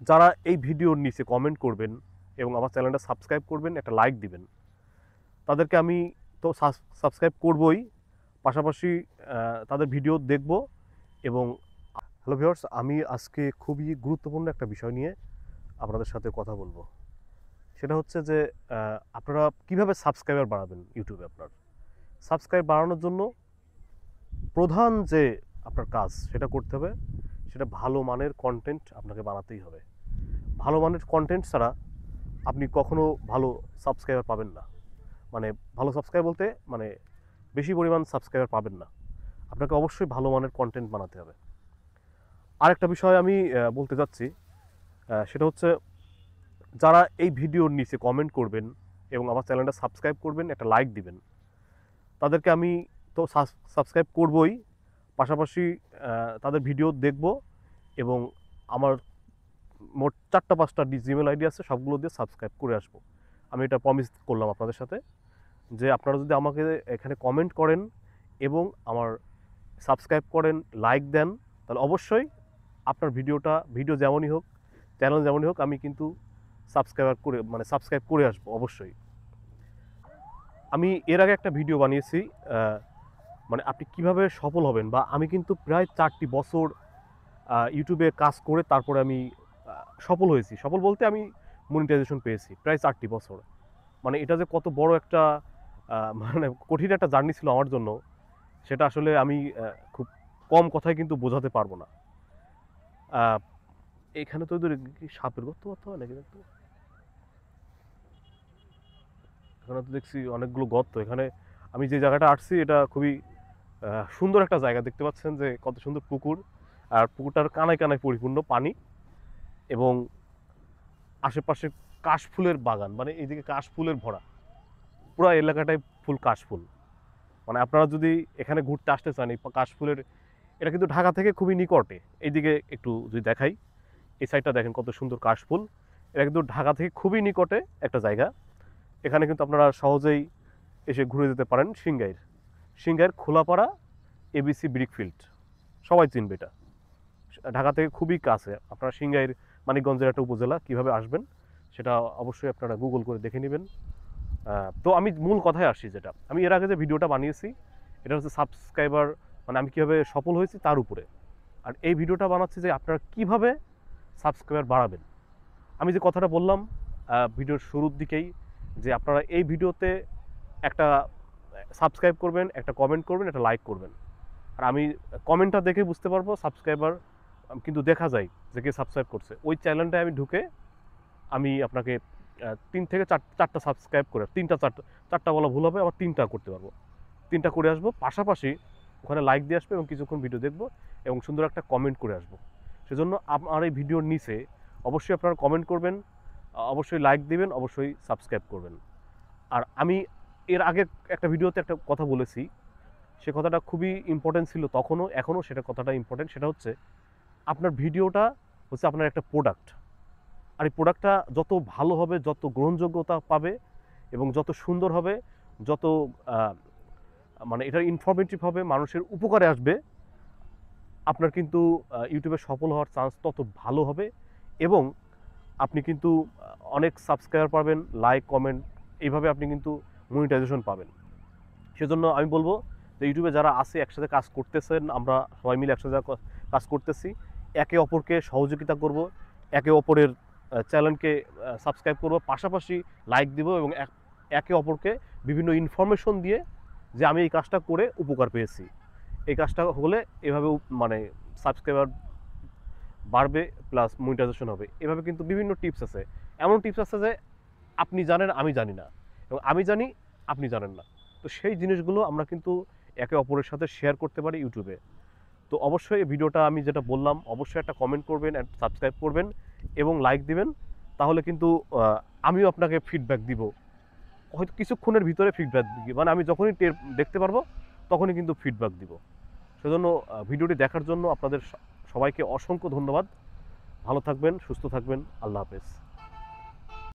যারা এই ভিডিওর নিচে কমেন্ট করবেন এবং আমার চ্যানেলটা সাবস্ক্রাইব করবেন, একটা লাইক দিবেন, তাদেরকে আমি তো সাবস্ক্রাইব করবই, পাশাপাশি তাদের ভিডিও দেখব। এবং হ্যালো ভিউয়ার্স, আমি আজকে খুবই গুরুত্বপূর্ণ একটা বিষয় নিয়ে আপনাদের সাথে কথা বলবো। সেটা হচ্ছে যে আপনারা কিভাবে সাবস্ক্রাইবার বাড়াবেন ইউটিউবে। আপনার সাবস্ক্রাইব বাড়ানোর জন্য প্রধান যে আপনার কাজ সেটা করতে হবে, সেটা ভালো মানের কন্টেন্ট আপনাকে বানাতেই হবে। ভালো মানের কন্টেন্ট ছাড়া আপনি কখনো ভালো সাবস্ক্রাইবার পাবেন না। মানে ভালো সাবস্ক্রাইব বলতে মানে বেশি পরিমাণ সাবস্ক্রাইবার পাবেন না। আপনাকে অবশ্যই ভালো মানের কন্টেন্ট বানাতে হবে। আরেকটা বিষয় আমি বলতে চাচ্ছি, সেটা হচ্ছে যারা এই ভিডিওর নিচে কমেন্ট করবেন এবং আমার চ্যানেলটা সাবস্ক্রাইব করবেন, একটা লাইক দিবেন, তাদেরকে আমি তো সাবস্ক্রাইব করবই, পাশাপাশি তাদের ভিডিও দেখব। এবং আমার মোট 4-5টা জিমেল আইডি আছে, সবগুলো দিয়ে সাবস্ক্রাইব করে আসবো। আমি এটা প্রমিস করলাম আপনাদের সাথে যে আপনারা যদি আমাকে এখানে কমেন্ট করেন এবং আমার সাবস্ক্রাইব করেন, লাইক দেন, তাহলে অবশ্যই আপনার ভিডিও যেমনই হোক, চ্যানেল যেমনই হোক, আমি কিন্তু সাবস্ক্রাইব করে আসবো অবশ্যই। আমি এর আগে একটা ভিডিও বানিয়েছি, মানে আপনি কিভাবে সফল হবেন, বা আমি কিন্তু প্রায় 4টি বছর ইউটিউবে কাজ করে তারপরে আমি সফল হয়েছি। সফল বলতে আমি মনিটাইজেশন পেয়েছি প্রায় 4টি বছর। মানে এটা যে কত বড় একটা মানে কঠিন একটা জার্নি ছিল আমার জন্য, সেটা আসলে আমি খুব কম কথায় কিন্তু বোঝাতে পারবো না। আহ, এখানে তো এদের কি সাপের গর্ত করতে হয় নাকি দেখতো? এখানে তো দেখছি অনেকগুলো গর্ত। এখানে আমি যে জায়গাটা আসছি এটা খুবই সুন্দর একটা জায়গা। দেখতে পাচ্ছেন যে কত সুন্দর পুকুর, আর পুকুরটার কানায় কানায় পরিপূর্ণ পানি, এবং আশেপাশে কাশফুলের বাগান, মানে এইদিকে কাশফুলের ভরা পুরো এলাকাটাই ফুল, কাশফুল। মানে আপনারা যদি এখানে ঘুরতে আসতে চান, এই কাশফুলের, এটা কিন্তু ঢাকা থেকে খুবই নিকটে। এইদিকে একটু যদি দেখাই, এই সাইডটা দেখেন কত সুন্দর কাশফুল। এটা কিন্তু ঢাকা থেকে খুবই নিকটে একটা জায়গা। এখানে কিন্তু আপনারা সহজেই এসে ঘুরে যেতে পারেন। সিংগাইর খোলাপাড়া এবিসি ব্রিকফিল্ড, সবাই চিনবে এটা। ঢাকা থেকে খুবই কাছে। আপনারা সিংগাইর মানিকগঞ্জের একটা উপজেলা, কিভাবে আসবেন সেটা অবশ্যই আপনারা গুগল করে দেখে নেবেন। তো আমি মূল কথায় আসছি, যেটা আমি এর আগে যে ভিডিওটা বানিয়েছি, এটা হচ্ছে সাবস্ক্রাইবার, মানে আমি কীভাবে সফল হয়েছি তার উপরে। আর এই ভিডিওটা বানাচ্ছি যে আপনারা কিভাবে সাবস্ক্রাইবার বাড়াবেন। আমি যে কথাটা বললাম ভিডিওর শুরুর দিকেই, যে আপনারা এই ভিডিওতে একটা সাবস্ক্রাইব করবেন, একটা কমেন্ট করবেন, একটা লাইক করবেন। আর আমি কমেন্টটা দেখে বুঝতে পারবো সাবস্ক্রাইবার কিন্তু দেখা যায় যে কে সাবস্ক্রাইব করছে। ওই চ্যানেলটায় আমি ঢুকে আমি আপনাকে 3 থেকে 4টা সাবস্ক্রাইব করে, 4টা বলা ভুল হবে, আবার 3টা করতে পারবো। 3টা করে আসবো, পাশাপাশি ওখানে লাইক দিয়ে আসবো এবং কিছুক্ষণ ভিডিও দেখবো এবং সুন্দর একটা কমেন্ট করে আসবো। সেজন্য আমার এই ভিডিওর নিচে অবশ্যই আপনারা কমেন্ট করবেন, অবশ্যই লাইক দিবেন, অবশ্যই সাবস্ক্রাইব করবেন। আর আমি এর আগে একটা ভিডিওতে একটা কথা বলেছি, সে কথাটা খুবই ইম্পর্টেন্ট ছিল তখনও, এখনও সেটা কথাটা ইম্পর্টেন্ট। সেটা হচ্ছে আপনার ভিডিওটা হচ্ছে আপনার একটা প্রোডাক্ট। আর এই প্রোডাক্টটা যত ভালো হবে, যত গ্রহণযোগ্যতা পাবে এবং যত সুন্দর হবে, যত মানে এটা ইনফরমেটিভ হবে, মানুষের উপকারে আসবে, আপনার কিন্তু ইউটিউবে সফল হওয়ার চান্স তত ভালো হবে। এবং আপনি কিন্তু অনেক সাবস্ক্রাইবার পাবেন, লাইক, কমেন্ট, এইভাবে আপনি কিন্তু মনিটাইজেশন পাবেন। সেজন্য আমি বলবো যে ইউটিউবে যারা আছে, একসাথে কাজ করতেছেন, আমরা সবাই মিলে একসাথে কাজ করতেছি, একে অপরকে সহযোগিতা করব, একে অপরের চ্যানেলকে সাবস্ক্রাইব করব, পাশাপাশি লাইক দিব, এবং একে অপরকে বিভিন্ন ইনফরমেশন দিয়ে যে আমি এই কাজটা করে উপকার পেয়েছি, এই কাজটা হলে এভাবে মানে সাবস্ক্রাইবার বাড়বে, প্লাস মনিটাইজেশন হবে। এভাবে কিন্তু বিভিন্ন টিপস আছে। এমন টিপস আছে যে আপনি জানেন, আমি জানি না, এবং আমি জানি, আপনি জানেন না। তো সেই জিনিসগুলো আমরা কিন্তু একে অপরের সাথে শেয়ার করতে পারি ইউটিউবে। তো অবশ্যই এই ভিডিওটা আমি যেটা বললাম, অবশ্যই একটা কমেন্ট করবেন, সাবস্ক্রাইব করবেন এবং লাইক দিবেন। তাহলে কিন্তু আমিও আপনাকে ফিডব্যাক দিব, হয়তো কিছুক্ষণের ভিতরে ফিডব্যাক দিব, মানে আমি যখনই দেখতে পারবো তখনই কিন্তু ফিডব্যাক দিব। সেজন্য ভিডিওটি দেখার জন্য আপনাদের সবাইকে অসংখ্য ধন্যবাদ। ভালো থাকবেন, সুস্থ থাকবেন। আল্লাহ হাফেজ।